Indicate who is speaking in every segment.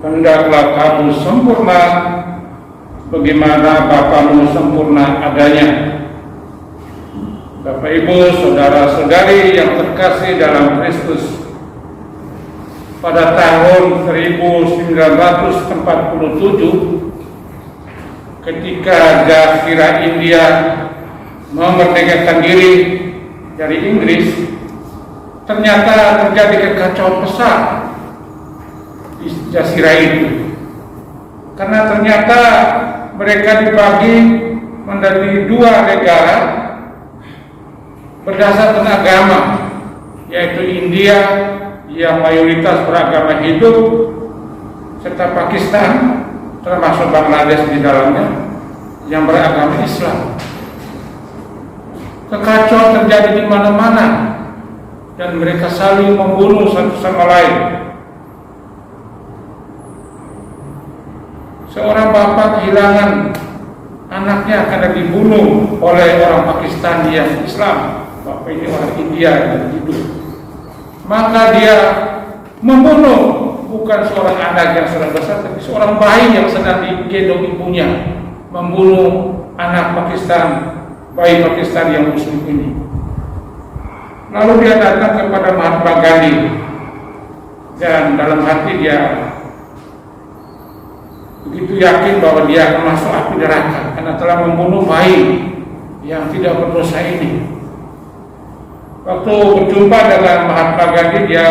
Speaker 1: hendaklah kamu sempurna bagaimana Bapamu sempurna adanya. Bapak Ibu, saudara-saudari yang terkasih dalam Kristus, pada tahun 1947 ketika Jazirah India memerdekakan diri dari Inggris, ternyata terjadi kekacauan besar di Jazirah itu, karena ternyata mereka dibagi menjadi dua negara berdasarkan agama, yaitu India yang mayoritas beragama Hindu, serta Pakistan termasuk Bangladesh di dalamnya yang beragama Islam. Kekacauan terjadi di mana-mana dan mereka saling membunuh satu sama lain. Seorang bapak kehilangan anaknya karena dibunuh oleh orang Pakistan yang Islam. Bapak ini orang India yang hidup. Maka dia membunuh bukan seorang anak yang sedang besar, tapi seorang bayi yang sedang digendong ibunya, membunuh anak Pakistan, bayi Pakistan yang muslim ini. Lalu dia datang kepada Mahatma Gandhi dan dalam hati dia begitu yakin bahwa dia akan masuk api neraka karena telah membunuh bayi yang tidak berdosa ini. Waktu berjumpa dengan Mahatma Gandhi, dia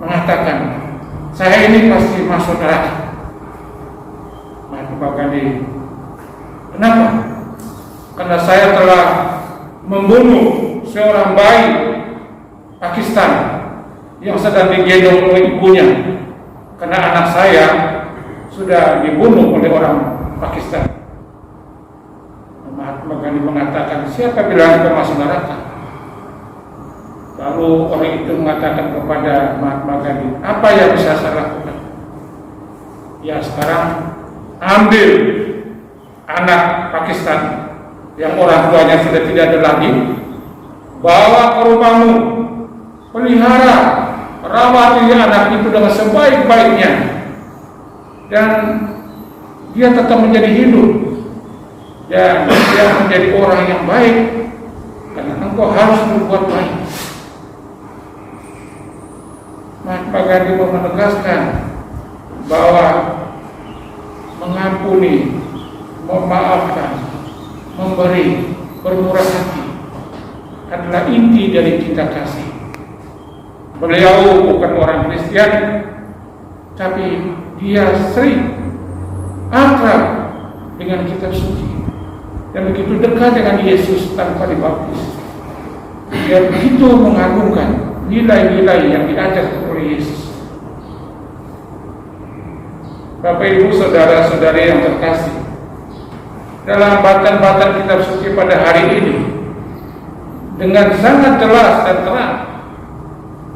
Speaker 1: mengatakan, saya ini pasti masuk neraka. Mahatma Gandhi, kenapa? Karena saya telah membunuh seorang bayi Pakistan yang sedang digendong oleh ibunya, karena anak saya sudah dibunuh oleh orang Pakistan. Mahatma Gandhi mengatakan, siapa bilang kita masuk neraka? Lalu orang itu mengatakan kepada Mahatma Gandhi, apa yang bisa saya lakukan? Ya, sekarang ambil anak Pakistan yang orang tuanya sudah tidak ada lagi, bawa ke rumahmu, pelihara, rawati anak itu dengan sebaik-baiknya, dan dia tetap menjadi hidup dan dia menjadi orang yang baik, karena engkau harus berbuat baik. Mahatma Gandhi menegaskan bahwa mengampuni, memaafkan, memberi, bermurah hati adalah inti dari cinta kasih. Beliau bukan orang Kristen, tapi dia sering akrab dengan kitab suci dan begitu dekat dengan Yesus tanpa dibaptis. Dia begitu mengagungkan nilai-nilai yang diajar oleh Yesus. Bapak Ibu, saudara-saudari yang terkasih, dalam bacaan-bacaan kitab suci pada hari ini dengan sangat jelas dan terang,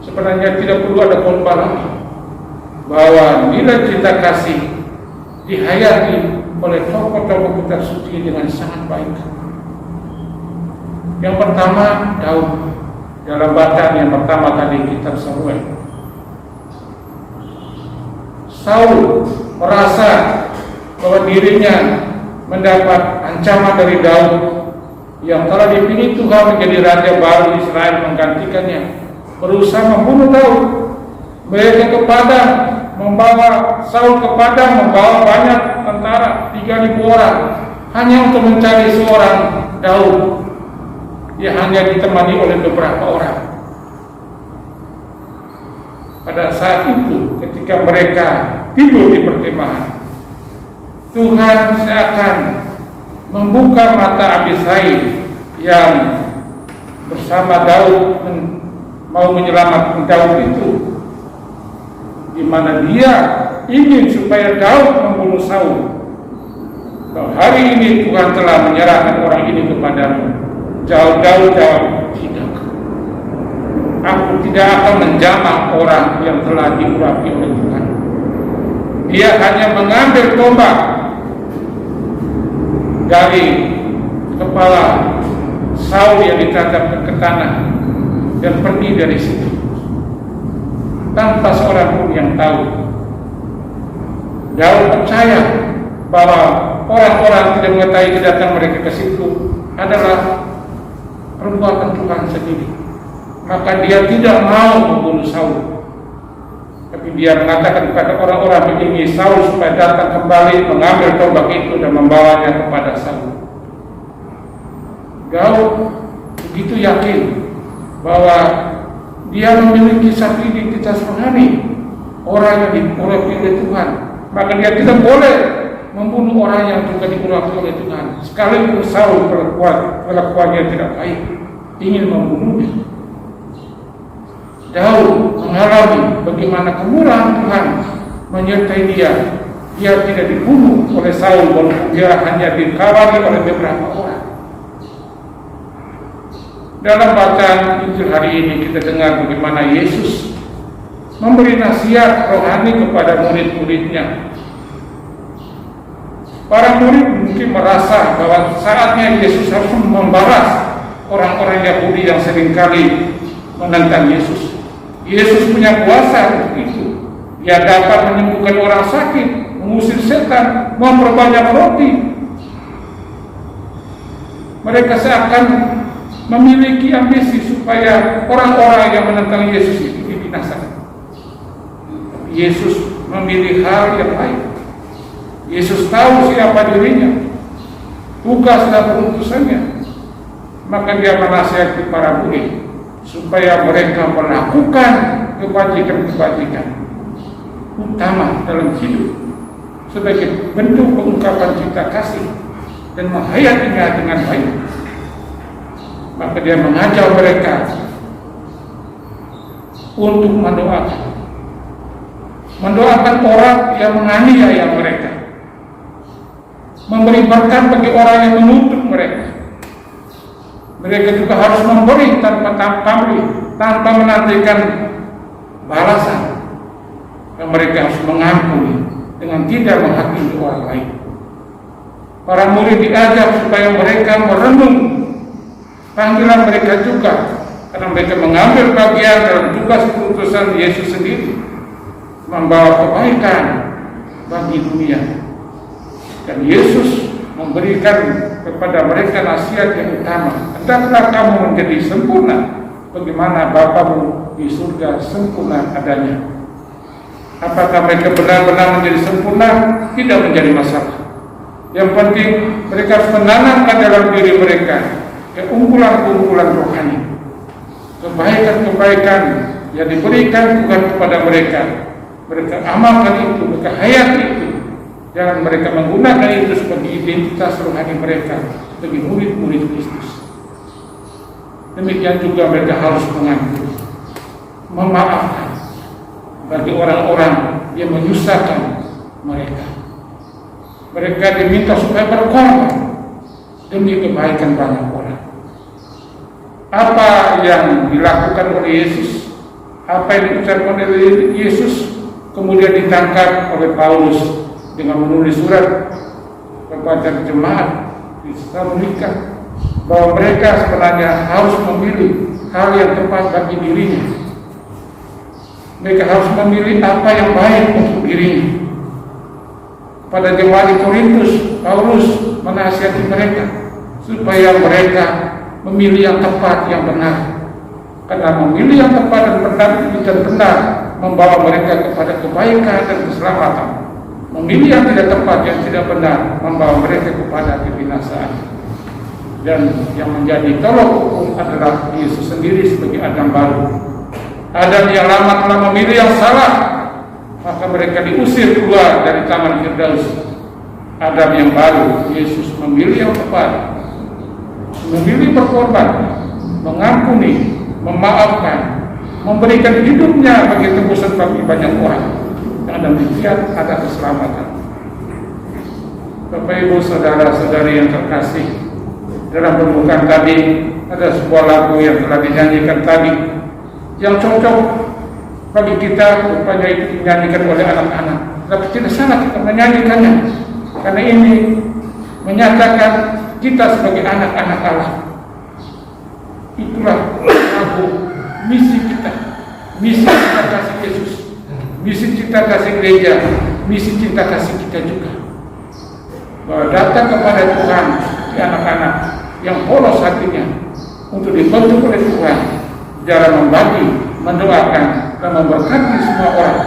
Speaker 1: sebenarnya tidak perlu ada khotbah lagi, bahwa nilai cinta kasih dihayati oleh tokoh-tokoh kitab suci dengan sangat baik. Yang pertama, Daud. Dalam bacaan yang pertama tadi, kitab Samuel, Saul merasa bahwa dirinya mendapat ancaman dari Daud yang telah dipilih Tuhan menjadi raja baru Israel menggantikannya, berusaha membunuh Daud. Mereka ke padang, membawa Saul ke padang, membawa banyak tentara, 3.000 orang, hanya untuk mencari seorang Daud. Dia hanya ditemani oleh beberapa orang. Pada saat itu, ketika mereka tidur di perkemahan, Tuhan seakan membuka mata Abisai yang bersama Daud mau menyelamatkan Daud itu, di mana dia ingin supaya Daud membunuh Saul. Kalau hari ini Tuhan telah menyerahkan orang ini kepadamu, Daud jawab, tidak. Aku tidak akan menjamah orang yang telah diurapi oleh Tuhan. Dia hanya mengambil tombak dari kepala Saul yang ditancapkan ke tanah dan pergi dari situ tanpa seorang pun yang tahu. Daud percaya bahwa orang-orang tidak mengetahui kedatangan mereka ke situ adalah perbuatan Tuhan sendiri. Maka dia tidak mau membunuh Saul, tapi dia mengatakan kepada orang-orang begini, Saul supaya datang kembali mengambil tombak itu dan membawanya kepada Saul. Daud begitu yakin bahwa dia memiliki satu identitas rohani, orang yang diurapi oleh Tuhan, maka dia tidak boleh membunuh orang yang juga diurapi oleh Tuhan. Sekalipun Saul kelakuannya tidak baik, ingin membunuhnya. Daud mengalami bagaimana kemurahan Tuhan menyertai dia. Dia tidak dibunuh oleh Saul, walaupun dia hanya dikawal oleh beberapa orang. Dalam bacaan Injil hari ini kita dengar bagaimana Yesus memberi nasihat rohani kepada murid-muridnya. Para murid mungkin merasa bahwa saatnya Yesus harus membalas orang-orang Yahudi yang seringkali menentang Yesus. Yesus punya kuasa untuk itu. Dia dapat menyembuhkan orang sakit, mengusir setan, memperbanyak roti. Mereka seakan memiliki ambisi supaya orang-orang yang menentang Yesus itu dibinasakan. Yesus memilih hal yang lain. Yesus tahu siapa dirinya, tugas dan perutusannya. Maka dia menasihati para murid supaya mereka melakukan kebajikan-kebajikan utama dalam hidup sebagai bentuk pengungkapan cinta kasih dan menghayatinya dengan baik. Maka dia mengajak mereka untuk mendoakan orang yang menganiaya mereka, memberi berkat bagi orang yang mengutuk mereka. Mereka juga harus memberi tanpa menantikan balasan. Dan mereka harus mengampuni dengan tidak menghakimi orang lain. Para murid diajak supaya mereka merenung panggilan mereka juga, karena mereka mengambil bagian dalam tugas keputusan Yesus sendiri, membawa kebaikan bagi dunia. Dan Yesus memberikan kepada mereka nasihat yang utama, hendaklah kamu menjadi sempurna bagaimana Bapamu di surga sempurna adanya. Apakah mereka benar-benar menjadi sempurna? Tidak menjadi masalah. Yang penting mereka harus menanamkan dalam diri mereka keunggulan-keunggulan rohani, kebaikan-kebaikan yang diberikan Tuhan kepada mereka. Mereka amalkan itu, mereka hayati itu. Jangan mereka menggunakan itu sebagai identitas rohani mereka, sebagai murid-murid Kristus. Demikian juga mereka harus mengampuni, memaafkan bagi orang-orang yang menyusahkan mereka. Mereka diminta supaya berkorban demi kebaikan banyak orang. Apa yang dilakukan oleh Yesus, apa yang diucapkan oleh Yesus, kemudian ditangkap oleh Paulus dengan menulis surat kepada jemaat di Tesalonika bahwa mereka sebenarnya harus memilih hal yang tepat bagi dirinya. Mereka harus memilih apa yang baik untuk dirinya. Pada jemaat di Korintus, Paulus menasihati mereka supaya mereka memilih yang tepat, yang benar. Karena memilih yang tepat dan benar membawa mereka kepada kebaikan dan keselamatan. Memilih yang tidak tepat, yang tidak benar membawa mereka kepada kebinasaan. Dan yang menjadi tolok ukur adalah Yesus sendiri sebagai Adam baru. Adam yang lama telah memilih yang salah, maka mereka diusir keluar dari Taman Firdaus. Adam yang baru, Yesus memilih yang tepat, memilih berkorban, mengampuni, memaafkan, memberikan hidupnya bagi tebusan bagi banyak orang. Dan demikian ada keselamatan. Bapak Ibu saudara-saudari yang terkasih, dalam pembukaan tadi ada sebuah lagu yang telah dinyanyikan tadi yang cocok bagi kita, rupanya itu dinyanyikan oleh anak-anak. Tapi tidak salah kita menyanyikannya, karena ini menyatakan kita sebagai anak-anak Allah. Itulah lagu misi kita, misi kita kasih Yesus, misi kita kasih gereja, misi cinta kasih kita juga, bahwa datang kepada Tuhan di anak-anak yang polos hatinya untuk dibentuk oleh Tuhan dalam membagi, mendoakan, dan memberkati semua orang.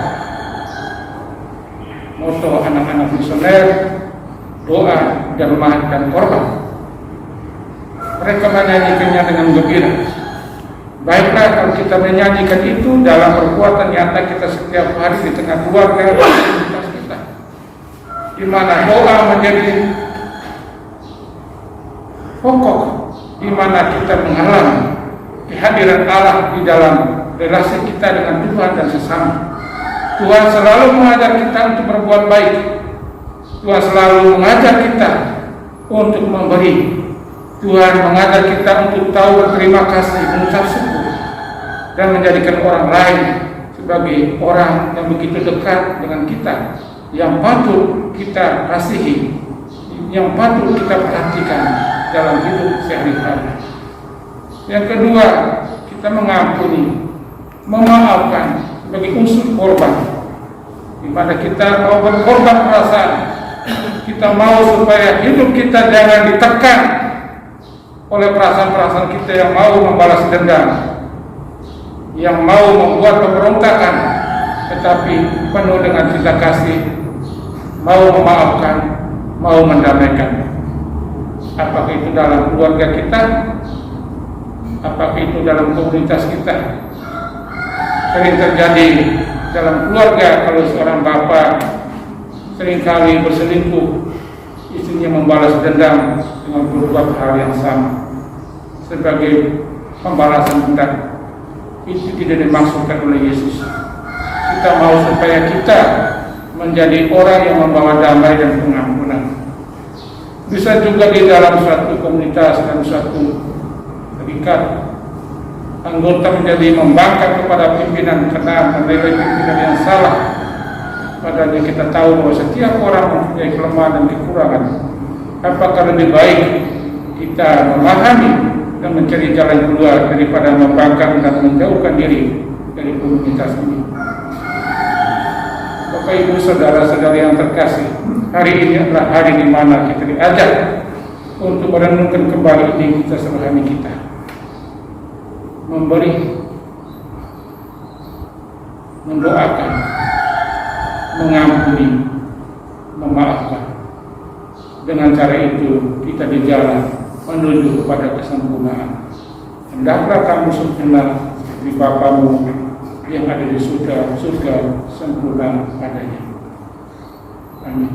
Speaker 1: Moto anak-anak misioner, doa, derma, dan korban. Mereka menyanyikannya dengan gembira. Baiklah kalau kita menyanyikan itu dalam perbuatan nyata kita setiap hari di tengah keluarga dan komunitas kita, di mana doa menjadi pokok, di mana kita mengalami kehadiran Allah di dalam relasi kita dengan Tuhan dan sesama. Tuhan selalu mengajar kita untuk berbuat baik. Tuhan selalu mengajar kita untuk memberi. Tuhan mengajar kita untuk tahu berterima kasih, mengucap syukur, dan menjadikan orang lain sebagai orang yang begitu dekat dengan kita, yang patut kita kasihi, yang patut kita perhatikan dalam hidup sehari-hari. Yang kedua, kita mengampuni, memaafkan sebagai unsur korban, di mana kita mau berkorban perasaan. Kita mau supaya hidup kita jangan ditekan oleh perasaan-perasaan kita yang mau membalas dendam, yang mau membuat pemberontakan, tetapi penuh dengan cinta kasih, mau memaafkan, mau mendamaikan. Apakah itu dalam keluarga kita, apakah itu dalam komunitas kita. Sering terjadi dalam keluarga kalau seorang bapak seringkali berselingkuh, istrinya membalas dendam dengan berbuat hal yang sama sebagai pembalasan dendam. Itu tidak dimaksudkan oleh Yesus. Kita mau supaya kita menjadi orang yang membawa damai dan pengampunan. Bisa juga di dalam suatu komunitas dan suatu terikat, anggota menjadi membangkang kepada pimpinan karena menilai pimpinan yang salah. Padahal kita tahu bahwa setiap orang mempunyai kelemahan dan kekurangan. Apakah lebih baik kita memahami dan mencari jalan keluar daripada membangkang dan menjauhkan diri dari komunitas ini? Bapak Ibu saudara-saudari yang terkasih, hari ini adalah hari di mana kita diajak untuk merenungkan kembali identitas rohani kita, memberi, mendoakan, mengampuni, memaafkan. Dengan cara itu kita berjalan menuju kepada kesempurnaan. Hendaklah kamu sempurna seperti Bapamu yang ada di surga sempurna padanya. Amin.